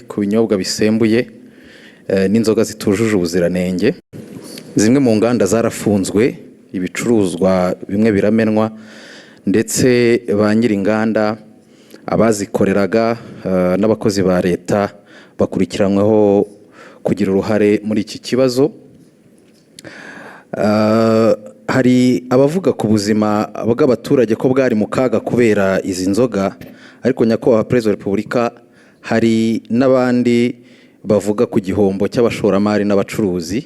ku binyobwa bisembuye n'inzoga zitujuje ubuziranenge. Zimwe mu nganda zarafunzwe, ibicuruzwa bimwe biramenwa, ndetse ba nyir'inganda abazikoreraga n'abakozi ba leta bakurikiranyweho kugira uruhare muri iki kibazo. Hari abavuga ku buzima bw'abaturage ko bwari mu kaga kubera izi nzoga, ariko nyakubahwa Perezida wa Repubulika, hari n'abandi bavuga ku gihombo cy'abashoramari n'abacuruzi.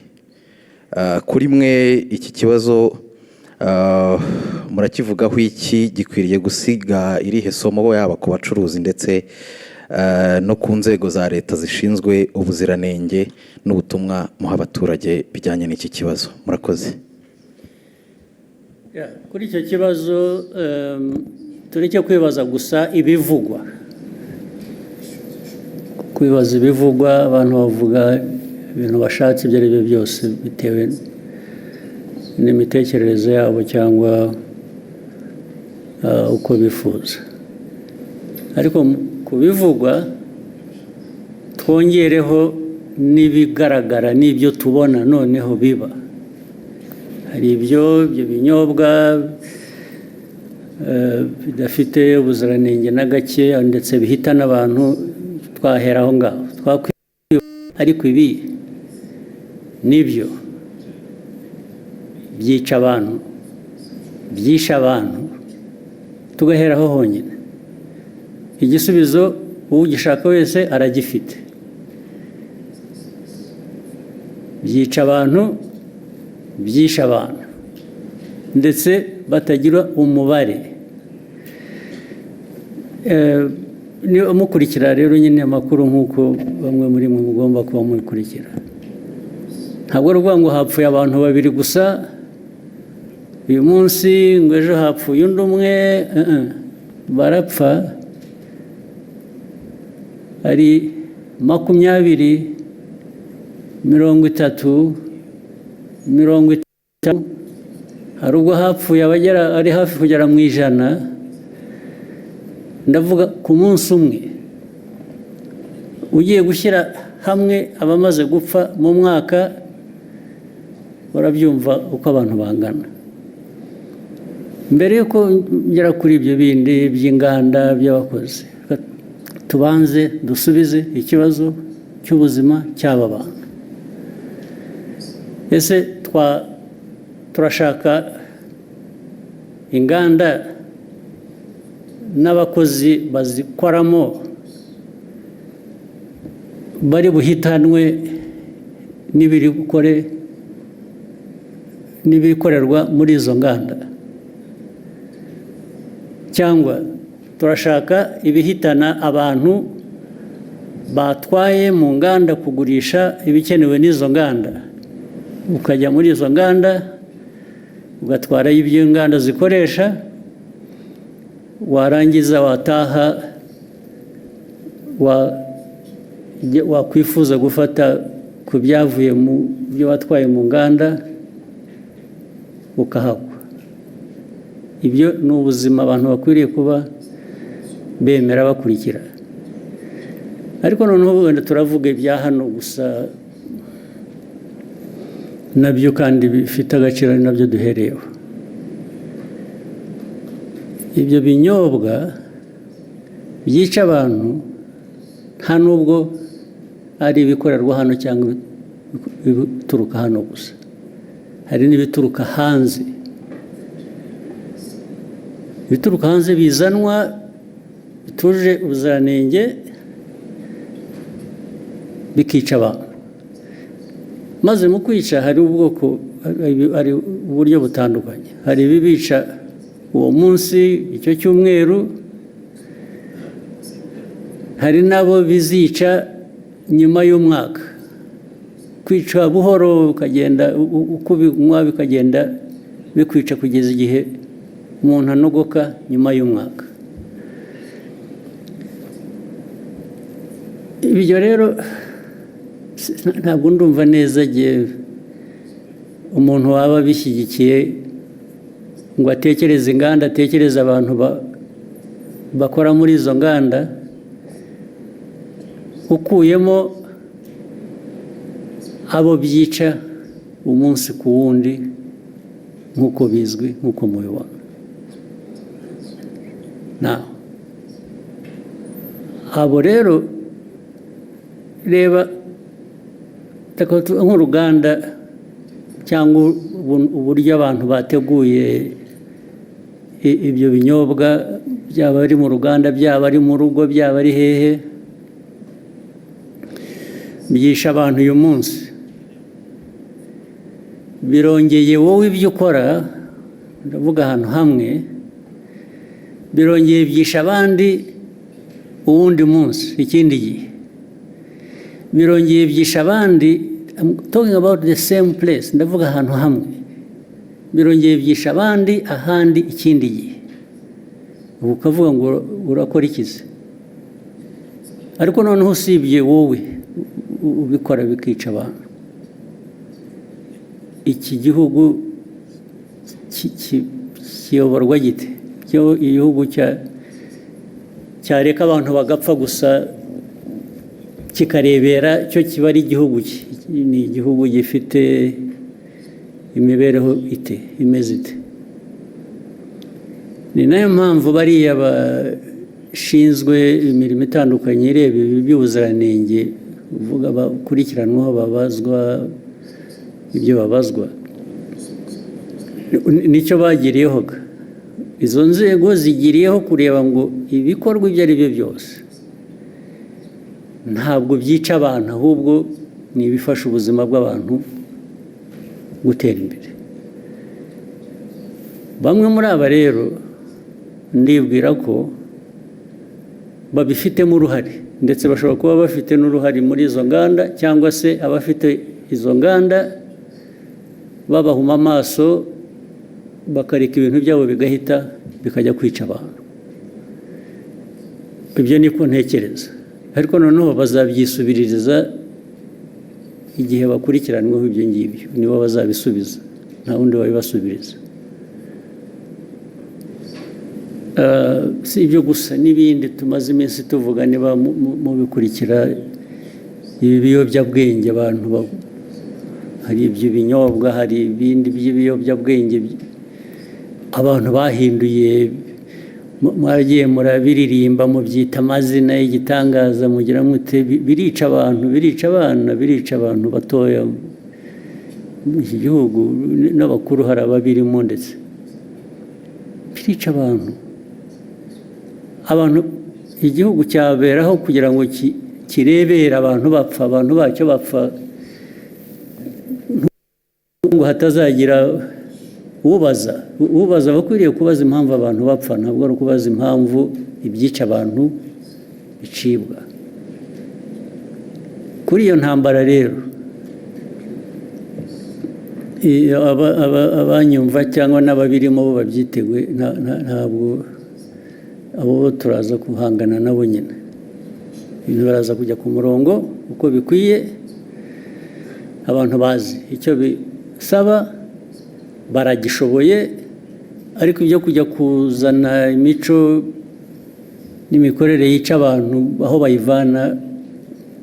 Kuri mwe iki kibazo murakivugaho iki? Gikwiriye gusiga irihe somo yaba ku bacuruzi ndetse no ku nzego za leta zishinzwe ubuziranenge n'ubutumwa muha abaturage bijyanye n'iki kibazo? Murakoze. Kuri icyo kibazo tureke kwibaza gusa ibivugwa. Kwibaza ibivugwa, abantu bavuga ibintu bashatse ibyo ari byo byose bitewe n'imitekerereze yabo cyangwa uko bifuza. Ariko ku bivugwa twongereho n'ibigaragara n'ibyo tubona noneho biba. Hari ibyo binyobwa bidafite ubuziranenge na gake ndetse bihitana abantu, twahera aho ngaho. Ariko ibi nibyo byica abantu, byisha abantu, tugahera aho honyine. Igisubizo ugishaka wese aragifite. Byica abantu, byisha abantu, ndetse batagira umubare. Mukurikira rero nyine amakuru nk'uko bamwe muri mwe mugomba kuba mukurikira. Ntabwo ari ukuvuga ngo hapfuye abantu babiri gusa uyu munsi, ngo ejo hapfuye undi umwe. Barapfa ari 20, 30, 50. Hari ubwo hapfuye ari hafi kugera mu 100. Ndavuga ku munsi umwe. Ugiye gushyira hamwe abamaze gupfa mu mwaka, barabyumva uko abantu bangana. Mbere yuko ngera kuri ibyo bindi by'inganda by'abakozi, tubanze dusubize ikibazo cy'ubuzima cy'aba bantu. Ese turashaka inganda n'abakozi bazikoramo bari buhitanwe n'ibikorerwa muri izo nganda, cyangwa turashaka ibihitana abantu batwaye mu nganda kugurisha ibikenewe n'izo nganda, ukajya muri izo nganda ugatwarayo ibyo inganda zikoresha, warangiza wataha wakwifuza gufata ku byavuye mu byo watwaye mu nganda ukahagwa. Ibyo ni ubuzima abantu bakwiriye kuba bemera bakurikira. Ariko noneho wenda turavuga ibya hano gusa, nabyo kandi bifite agaciro, nabyo duhereyeho. Ibyo binyobwa byica abantu nta nubwo ari ibikorerwa hano cyangwa ibituruka hano gusa, hari n'ibituruka hanze. Ibituruka hanze bizanwa bituje ubuziranenge bikica abantu. Maze mu kwica hari uburyo butandukanye. Hari ibibica uwo munsi, icyo cyumweru. Hari nabo bizica nyuma y'umwaka. Kwica buhoro ukagenda uko binywa bikagenda bikwica kugeza igihe umuntu anogoka nyuma y'umwaka. Ibyo rero ntabwo ndumva neza igihe umuntu waba bishyigikiye ngo atekereze inganda, atekereze abantu bakora muri izo nganda, ukuyemo abo byica umunsi ku wundi nk'uko bizwi nk'uko mubibona. Abo rero reba nk'uruganda cyangwa uburyo abantu bateguye ibyo binyobwa, byaba ari mu ruganda, byaba ari mu rugo, byaba ari hehe, byisha abantu uyu munsi. Birongeye wowe ibyo ukora, ndavuga ahantu hamwe, birongeye byisha abandi uwundi munsi, ikindi gihe birongeye byisha abandi. I'm talking about the same place, ndavuga ahantu hamwe, birongeye byisha abandi ahandi ikindi gihe. Ubu ukavuga ngo urakora ikizi, ariko noneho usibye wowe ubikora bikica abantu, iki gihugu kiyoborwa gite? Igihugu cyareka abantu bagapfa gusa kikarebera cyo kiba ari igihugu ni igihugu gifite imibereho imeze ite? Ni nayo mpamvu bariya bashinzwe imirimo itandukanye ireba ibi by'ubuziranenge, uvuga bakurikiranwaho, babazwa ibyo babazwa, nicyo bagiriyeho. Izo nzego zigiriyeho kureba ngo ibikorwa ibyo ari byo byose ntabwo byica abantu, ahubwo ni ibifasha ubuzima bw'abantu gutera imbere. Bamwe muri aba rero ndibwira ko babifitemo uruhare, ndetse bashobora kuba bafite n'uruhare muri izo nganda, cyangwa se abafite izo nganda babahuma amaso bakareka ibintu byabo bigahita bikajya kwica abantu. Ibyo niko ntekereza, ariko noneho bazabyisubiririza igihe bakurikiranweho ibyo ngibyo, nibo bazabisubiza, nta wundi wabibasubiriza. Si ibyo gusa, n'ibindi tumaze iminsi tuvuga, niba mubikurikira, ibi biyobyabwenge, abantu hari ibyo binyobwa, hari ibindi by'ibiyobyabwenge abantu bahinduye, mwagiye murabiririmba, mubyita amazina y'igitangaza, mugira mute, birica abantu, birica abana, birica abantu batoya mu iki gihugu, n'abakuru hari ababirimo, ndetse birica abantu. Igihugu cyaberaho kugira ngo kirebere abantu bapfa, abantu bacyo bapfa, ngo hatazagira ubaza bakwiriye kubaza impamvu abantu bapfa, ntabwo ari ukubaza impamvu ibyica abantu bicibwa. Kuri iyo ntambara rero, abanyumva cyangwa n'ababirimo bo babyiteguye, ntabwo abo turaza guhangana nabo nyine. Ibintu baraza kujya ku murongo uko bikwiye, abantu bazi icyo bisaba, baragishoboye, ariko ibyo kujya kuzana imico n'imikorere yica abantu aho bayivana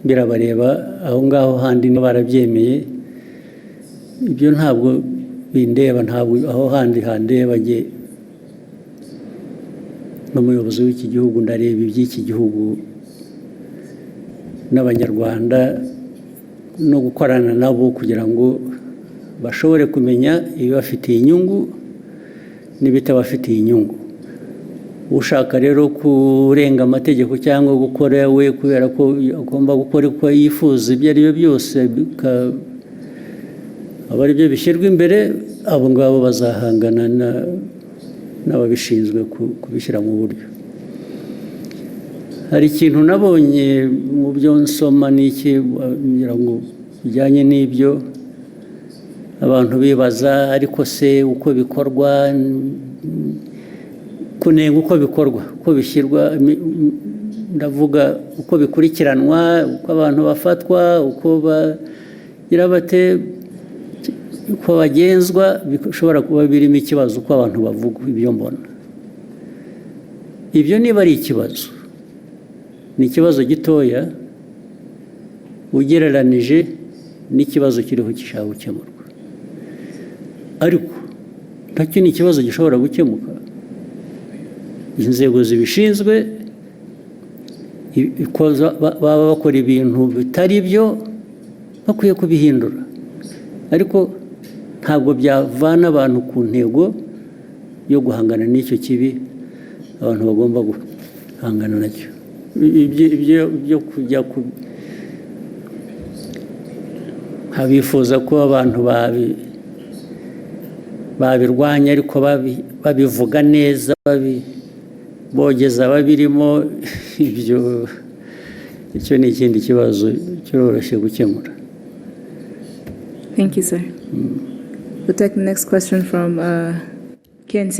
birabareba, aho ngaho handi barabyemeye, ibyo ntabwo bindeba, ntabwo aho handi handeba. Njye n'umuyobozi w'iki gihugu ndareba iby'iki gihugu n'abanyarwanda, no gukorana nabo kugira ngo bashobore kumenya ibibafitiye inyungu n'ibitabafitiye inyungu. Ushaka rero kurenga amategeko cyangwa gukora we kubera ko agomba gukora uko yifuza, ibyo ari byo byose aba ari byo bishyirwa imbere, abo ngabo bazahangana n'ababishinzwe kubishyira mu buryo. Hari ikintu nabonye mu byo nsoma n'iki kugira ngo bijyanye n'ibyo abantu bibaza, ariko se uko bikorwa, kunenga uko bikorwa, uko bishyirwa, ndavuga uko bikurikiranwa, uko abantu bafatwa, uko bagira bate, uko bagenzwa, bishobora kuba birimo ikibazo uko abantu bavuga. Ibyo mbona ibyo niba ari ikibazo, ni ikibazo gitoya, ugereranije n'ikibazo kiriho gishaka gukemurwa, ariko nacyo ni ikibazo gishobora gukemuka. Inzego zibishinzwe baba bakora ibintu bitari byo, bakwiye kubihindura, ariko ntabwo byavana abantu ku ntego yo guhangana n'icyo kibi abantu bagomba guhangana nacyo. Ibyo kujya abifuza ko abantu babirwanya ariko babivuga neza, bogeza babirimo, icyo ni ikindi kibazo cyoroshye gukemura. Thank you, sir. We'll take the next question from KNC.